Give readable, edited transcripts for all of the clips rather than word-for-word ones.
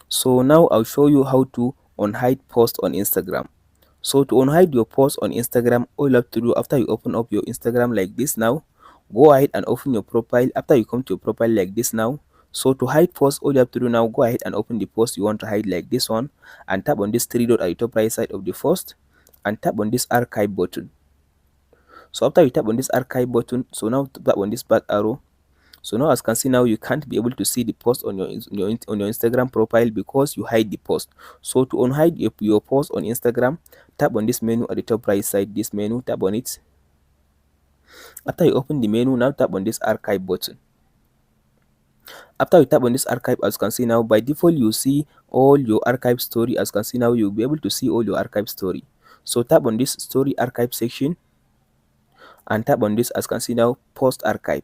So now I'll show you how to unhide post on Instagram. So to unhide your post on Instagram, all you have to do after you open up your Instagram like this now, go ahead and open your profile. After you come to your profile like this now, so to hide post, all you have to do now, go ahead and open the post you want to hide like this one, and tap on this three dot at the top right side of the post, and tap on this archive button. So after you tap on this archive button, so now tap on this back arrow. So now as you can see now, you can't be able to see the post on your Instagram profile because you hide the post. So to unhide your post on Instagram, tap on this menu at the top right side, this menu, tap on it. After you open the menu, now tap on this archive button. After you tap on this archive, as you can see now, by default you see all your archive story. As you can see now, you'll be able to see all your archive story. So tap on this story archive section, and tap on this, as you can see now, post archive.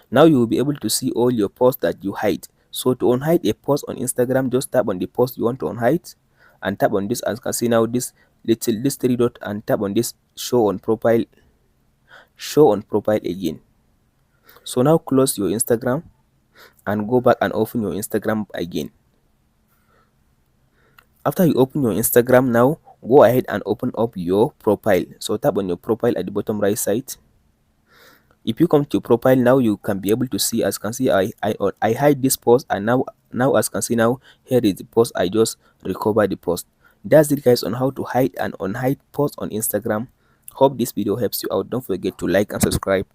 Now you will be able to see all your posts that you hide. So to unhide a post on Instagram, just tap on the post you want to unhide, and tap on this, as you can see now, this three dot, and tap on this show on profile again. So now close your Instagram and go back and open your Instagram again. After you open your Instagram now, go ahead and open up your profile. So tap on your profile at the bottom right side. If you come to profile now, you can be able to see, as you can see, I hide this post, and now as you can see now, here is the post. I just recover the post. That's it guys, on how to hide and unhide posts on Instagram. Hope this video helps you out. Don't forget to like and subscribe.